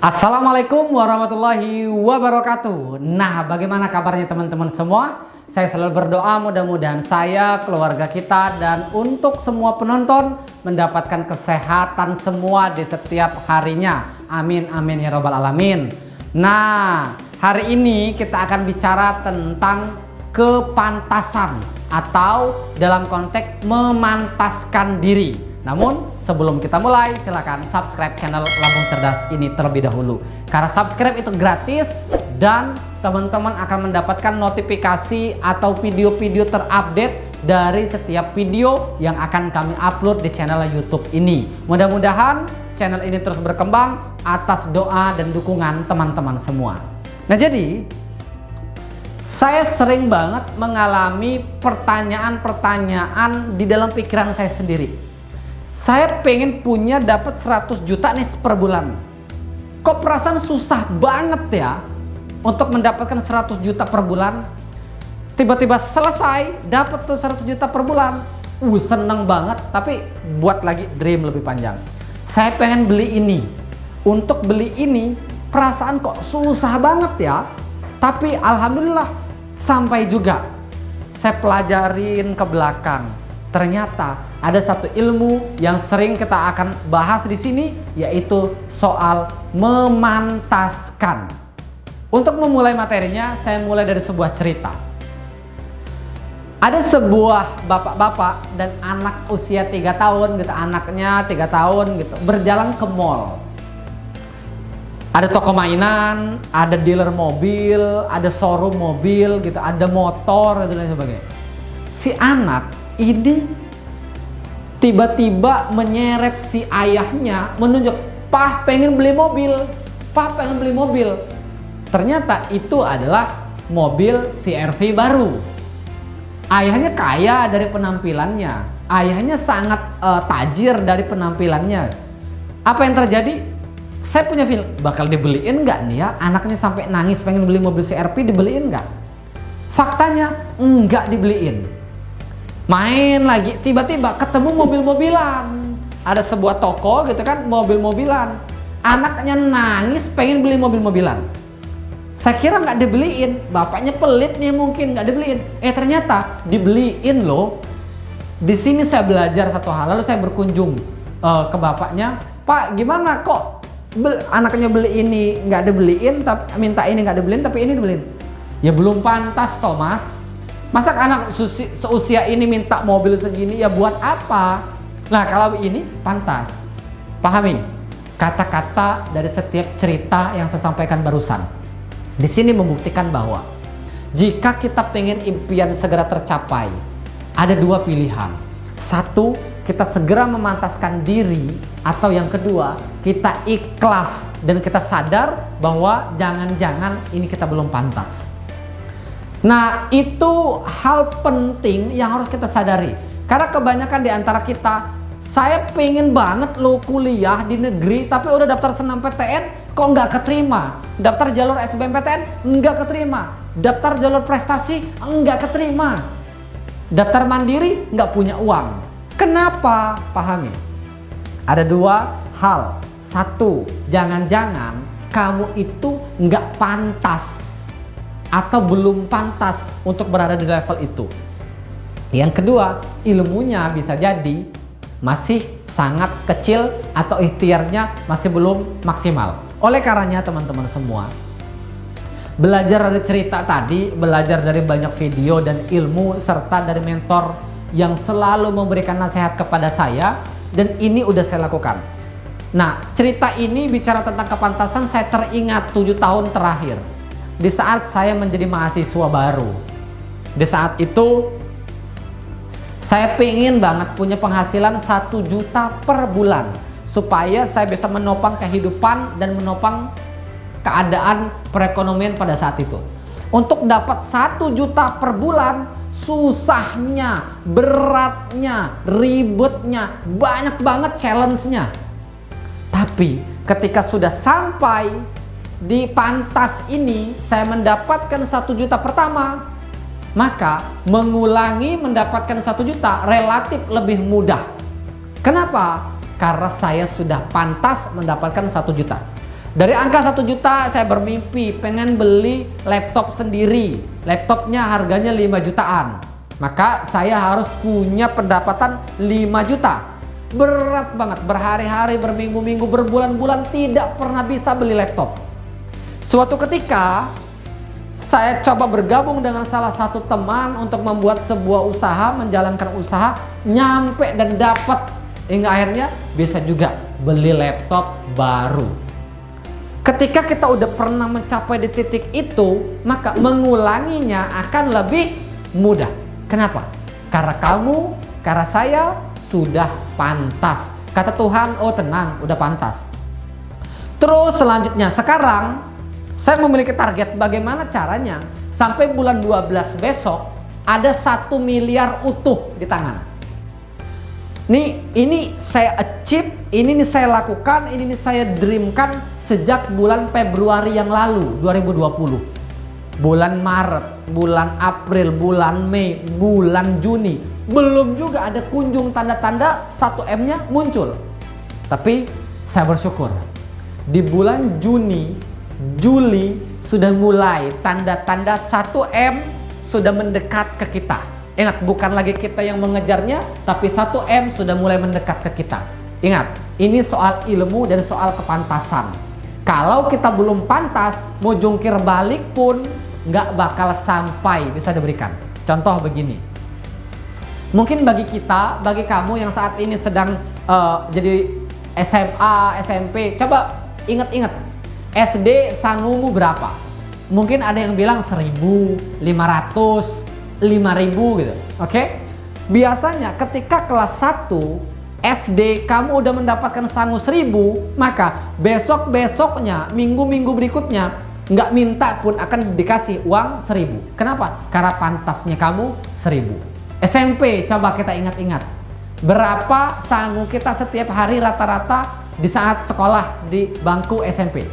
Assalamualaikum warahmatullahi wabarakatuh. Nah, bagaimana kabarnya teman-teman semua? Saya selalu berdoa mudah-mudahan saya, keluarga kita, dan untuk semua penonton mendapatkan kesehatan semua di setiap harinya. Amin, amin ya robbal alamin. Nah, hari ini kita akan bicara tentang kepantasan atau dalam konteks memantaskan diri. Namun sebelum kita mulai, silakan subscribe channel Lambung Cerdas ini terlebih dahulu. Karena subscribe itu gratis dan teman-teman akan mendapatkan notifikasi atau video-video terupdate dari setiap video yang akan kami upload di channel YouTube ini. Mudah-mudahan channel ini terus berkembang atas doa dan dukungan teman-teman semua. Nah, jadi saya sering banget mengalami pertanyaan-pertanyaan di dalam pikiran saya sendiri. Saya pengen punya dapat 100 juta nih per bulan. Kok perasaan susah banget ya untuk mendapatkan 100 juta per bulan. Tiba-tiba selesai dapat tuh 100 juta per bulan. Seneng banget, tapi buat lagi dream lebih panjang. Saya pengen beli ini. Untuk beli ini perasaan kok susah banget ya. Tapi alhamdulillah sampai juga saya pelajarin ke belakang. Ternyata ada satu ilmu yang sering kita akan bahas di sini, yaitu soal memantaskan. Untuk memulai materinya, saya mulai dari sebuah cerita. Ada sebuah bapak-bapak dan anak usia 3 tahun gitu, anaknya 3 tahun gitu, berjalan ke mall. Ada toko mainan, ada dealer mobil, ada showroom mobil gitu, ada motor dan lain sebagainya. Si anak ini tiba-tiba menyeret si ayahnya, menunjuk, "Pah, pengen beli mobil. Pah, pengen beli mobil." Ternyata itu adalah mobil CR-V baru. Ayahnya kaya dari penampilannya. Ayahnya sangat tajir dari penampilannya. Apa yang terjadi? Saya punya feeling, bakal dibeliin nggak nih ya? Anaknya sampai nangis pengen beli mobil CR-V, dibeliin nggak? Faktanya nggak dibeliin. Main lagi, tiba-tiba ketemu mobil-mobilan. Ada sebuah toko gitu kan, mobil-mobilan. Anaknya nangis pengen beli mobil-mobilan. Saya kira nggak dibeliin, bapaknya pelit nih mungkin nggak dibeliin. Ternyata dibeliin loh. Di sini saya belajar satu hal, lalu saya berkunjung ke bapaknya. "Pak, gimana kok anaknya beli ini nggak dibeliin, tapi minta ini nggak dibeliin, tapi ini dibeliin?" "Ya belum pantas, Thomas. Masa anak seusia ini minta mobil segini, ya buat apa?" Nah, kalau ini pantas. Pahami kata-kata dari setiap cerita yang saya sampaikan barusan. Di sini membuktikan bahwa jika kita pengen impian segera tercapai, ada dua pilihan. Satu, kita segera memantaskan diri, atau yang kedua, kita ikhlas dan kita sadar bahwa jangan-jangan ini kita belum pantas. Nah, itu hal penting yang harus kita sadari. Karena kebanyakan di antara kita, saya pengen banget lo kuliah di negeri, tapi udah daftar SNMPTN kok nggak keterima. Daftar jalur SBMPTN nggak keterima. Daftar jalur prestasi nggak keterima. Daftar mandiri nggak punya uang. Kenapa? Pahami. Ada dua hal. Satu, jangan-jangan kamu itu nggak pantas atau belum pantas untuk berada di level itu. Yang kedua, ilmunya bisa jadi masih sangat kecil atau ikhtiarnya masih belum maksimal. Oleh karenanya teman-teman semua, belajar dari cerita tadi, belajar dari banyak video dan ilmu, serta dari mentor yang selalu memberikan nasihat kepada saya, dan ini udah saya lakukan. Nah, cerita ini bicara tentang kepantasan, saya teringat 7 tahun terakhir. Di saat saya menjadi mahasiswa baru, di saat itu saya pengen banget punya penghasilan 1 juta per bulan supaya saya bisa menopang kehidupan dan menopang keadaan perekonomian pada saat itu. Untuk dapat 1 juta per bulan, susahnya, beratnya, ribetnya, banyak banget challenge-nya. Tapi ketika sudah sampai di pantas ini, saya mendapatkan 1 juta pertama, maka mengulangi mendapatkan 1 juta relatif lebih mudah. Kenapa? Karena saya sudah pantas mendapatkan 1 juta. Dari angka 1 juta saya bermimpi pengen beli laptop sendiri. Laptopnya harganya 5 jutaan. Maka saya harus punya pendapatan 5 juta. Berat banget, berhari-hari, berminggu-minggu, berbulan-bulan tidak pernah bisa beli laptop. Suatu ketika saya coba bergabung dengan salah satu teman untuk membuat sebuah usaha, menjalankan usaha, nyampe dan dapat. Hingga akhirnya bisa juga beli laptop baru. Ketika kita udah pernah mencapai di titik itu, maka mengulanginya akan lebih mudah. Kenapa? Karena kamu, karena saya sudah pantas. Kata Tuhan, oh tenang, udah pantas. Terus selanjutnya, sekarang saya memiliki target bagaimana caranya sampai bulan 12 besok ada 1 miliar utuh di tangan. Ini saya achieve, ini saya lakukan, ini saya dreamkan sejak bulan Februari yang lalu 2020. Bulan Maret, bulan April, bulan Mei, bulan Juni, belum juga ada kunjung tanda-tanda 1M-nya muncul. Tapi saya bersyukur di bulan Juni, Juli sudah mulai tanda-tanda 1M sudah mendekat ke kita. Ingat, bukan lagi kita yang mengejarnya, tapi 1M sudah mulai mendekat ke kita. Ingat, ini soal ilmu dan soal kepantasan. Kalau kita belum pantas, mau jungkir balik pun nggak bakal sampai bisa diberikan. Contoh begini. Mungkin bagi kita, bagi kamu yang saat ini sedang jadi SMA, SMP, coba ingat-ingat. SD sangumu berapa? Mungkin ada yang bilang 1.500, 5.000 gitu. Oke? Biasanya ketika kelas 1 SD kamu udah mendapatkan sangu 1.000, maka besok-besoknya, minggu-minggu berikutnya nggak minta pun akan dikasih uang 1.000. Kenapa? Karena pantasnya kamu 1.000. SMP, coba kita ingat-ingat. Berapa sangu kita setiap hari rata-rata di saat sekolah di bangku SMP?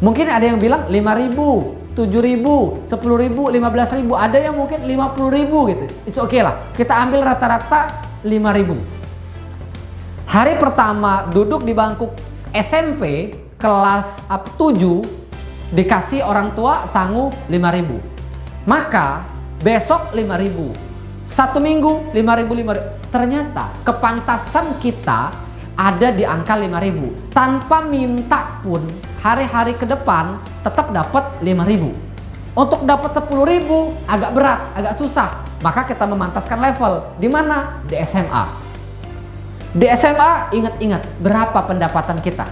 Mungkin ada yang bilang 5.000, 7.000, 10.000, 15.000, ada yang mungkin 50.000 gitu. It's okay lah. Kita ambil rata-rata 5.000. Hari pertama duduk di bangku SMP kelas 7 dikasih orang tua sangu 5.000. Maka besok 5.000. 1 minggu 5.000. Ternyata kepantasan kita ada di angka 5.000. Tanpa minta pun hari-hari ke depan tetap dapat 5.000. Untuk dapat 10.000 agak berat, agak susah. Maka kita memantaskan level. Di mana? Di SMA. Di SMA ingat-ingat berapa pendapatan kita.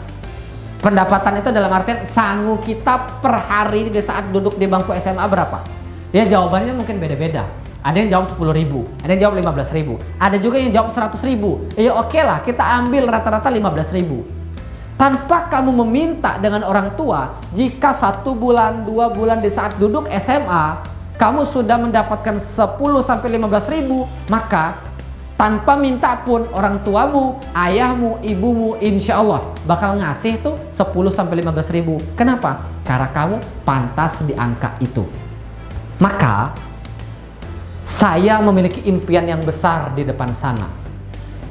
Pendapatan itu dalam artian sangu kita per hari di saat duduk di bangku SMA berapa? Ya jawabannya mungkin beda-beda. Ada yang jawab 10.000, ada yang jawab 15.000, ada juga yang jawab 100.000. Ya oke lah, kita ambil rata-rata 15.000. Tanpa kamu meminta dengan orang tua, jika 1 bulan, 2 bulan di saat duduk SMA, kamu sudah mendapatkan 10-15.000, maka tanpa minta pun orang tuamu, ayahmu, ibumu insya Allah bakal ngasih tuh 10-15.000. Kenapa? Karena kamu pantas di angka itu. Maka saya memiliki impian yang besar di depan sana.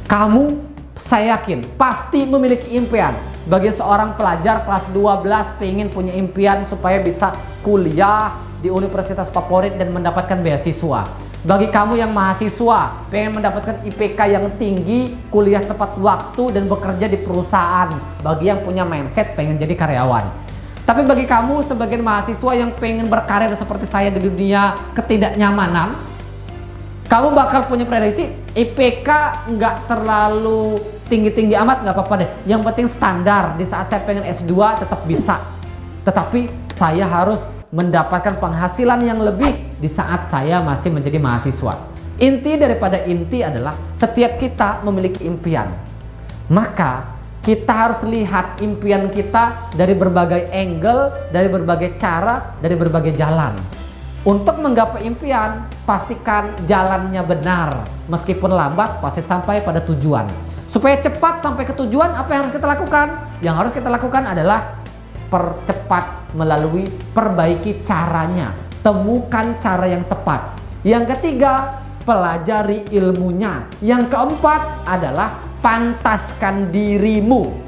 Kamu, saya yakin pasti memiliki impian. Bagi seorang pelajar kelas 12 pengen punya impian supaya bisa kuliah di universitas favorit dan mendapatkan beasiswa. Bagi kamu yang mahasiswa pengen mendapatkan IPK yang tinggi, kuliah tepat waktu dan bekerja di perusahaan. Bagi yang punya mindset pengen jadi karyawan. Tapi bagi kamu sebagai mahasiswa yang pengen berkarir seperti saya di dunia ketidaknyamanan, kamu bakal punya prediksi IPK nggak terlalu tinggi-tinggi amat, nggak apa-apa deh. Yang penting standar, di saat saya pengen S2 tetap bisa. Tetapi saya harus mendapatkan penghasilan yang lebih di saat saya masih menjadi mahasiswa. Inti daripada inti adalah setiap kita memiliki impian. Maka kita harus lihat impian kita dari berbagai angle, dari berbagai cara, dari berbagai jalan. Untuk menggapai impian, pastikan jalannya benar. Meskipun lambat, pasti sampai pada tujuan. Supaya cepat sampai ke tujuan, apa yang harus kita lakukan? Yang harus kita lakukan adalah percepat melalui perbaiki caranya. Temukan cara yang tepat. Yang ketiga, pelajari ilmunya. Yang keempat adalah pantaskan dirimu.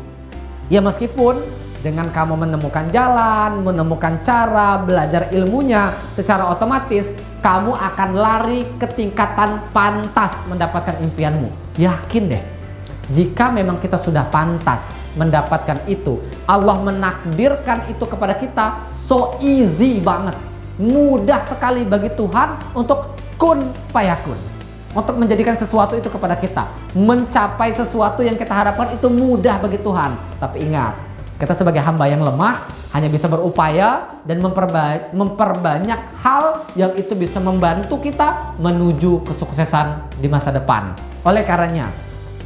Ya meskipun Dengan kamu menemukan jalan, menemukan cara, belajar ilmunya, secara otomatis kamu akan lari ke tingkatan pantas mendapatkan impianmu. Yakin deh, jika memang kita sudah pantas mendapatkan itu, Allah menakdirkan itu kepada kita, so easy banget. Mudah sekali bagi Tuhan untuk kun fayakun. Untuk menjadikan sesuatu itu kepada kita. Mencapai sesuatu yang kita harapkan itu mudah bagi Tuhan. Tapi ingat, kita sebagai hamba yang lemah hanya bisa berupaya dan memperbanyak hal yang itu bisa membantu kita menuju kesuksesan di masa depan. Oleh karenanya,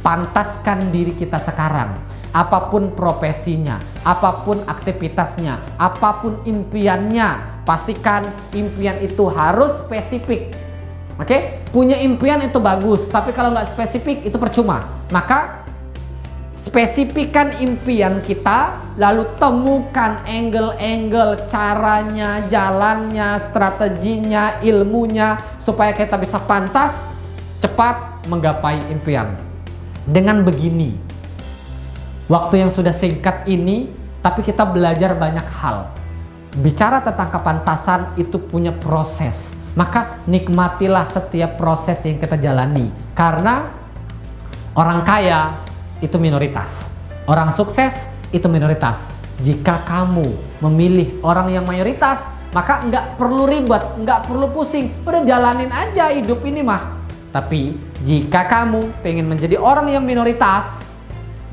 pantaskan diri kita sekarang. Apapun profesinya, apapun aktivitasnya, apapun impiannya, pastikan impian itu harus spesifik. Oke? Punya impian itu bagus, tapi kalau nggak spesifik itu percuma. Maka spesifikkan impian kita, lalu temukan angle-angle, caranya, jalannya, strateginya, ilmunya, supaya kita bisa pantas, cepat menggapai impian. Dengan begini, waktu yang sudah singkat ini, tapi kita belajar banyak hal. Bicara tentang kepantasan itu punya proses, maka nikmatilah setiap proses yang kita jalani. Karena orang kaya itu minoritas, orang sukses itu minoritas. Jika kamu memilih orang yang mayoritas, maka nggak perlu ribet, nggak perlu pusing, udah jalanin aja hidup ini mah. Tapi jika kamu pengen menjadi orang yang minoritas,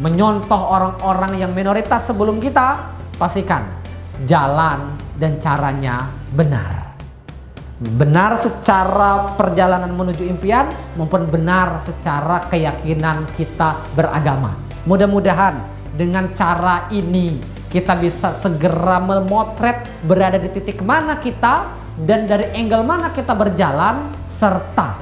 menyontoh orang-orang yang minoritas sebelum kita, pastikan jalan dan caranya benar. Benar secara perjalanan menuju impian maupun benar secara keyakinan kita beragama. Mudah-mudahan dengan cara ini kita bisa segera memotret berada di titik mana kita dan dari angle mana kita berjalan, serta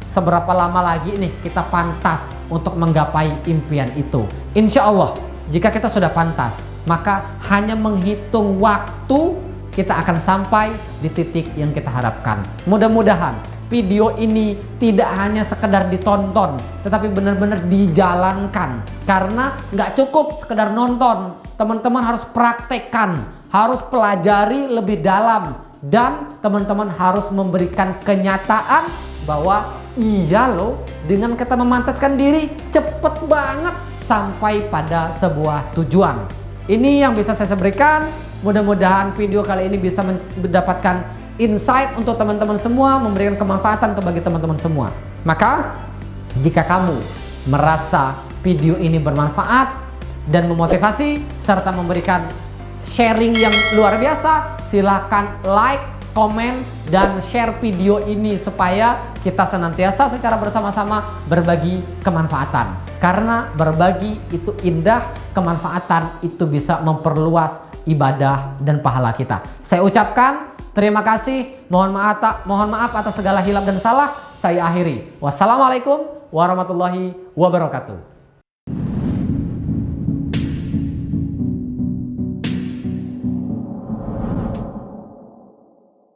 seberapa lama lagi nih kita pantas untuk menggapai impian itu. Insya Allah jika kita sudah pantas, maka hanya menghitung waktu kita akan sampai di titik yang kita harapkan. Mudah-mudahan video ini tidak hanya sekedar ditonton, tetapi benar-benar dijalankan. Karena nggak cukup sekedar nonton, teman-teman harus praktekkan, harus pelajari lebih dalam, dan teman-teman harus memberikan kenyataan bahwa iya loh, dengan kita memantaskan diri cepet banget sampai pada sebuah tujuan. Ini yang bisa saya berikan. Mudah-mudahan video kali ini bisa mendapatkan insight untuk teman-teman semua, memberikan kemanfaatan bagi teman-teman semua. Maka jika kamu merasa video ini bermanfaat dan memotivasi serta memberikan sharing yang luar biasa, silakan like, komen, dan share video ini supaya kita senantiasa secara bersama-sama berbagi kemanfaatan. Karena berbagi itu indah, kemanfaatan itu bisa memperluas ibadah dan pahala kita. Saya ucapkan terima kasih, mohon maaf atas segala hilaf dan salah. Saya akhiri. Wassalamualaikum warahmatullahi wabarakatuh.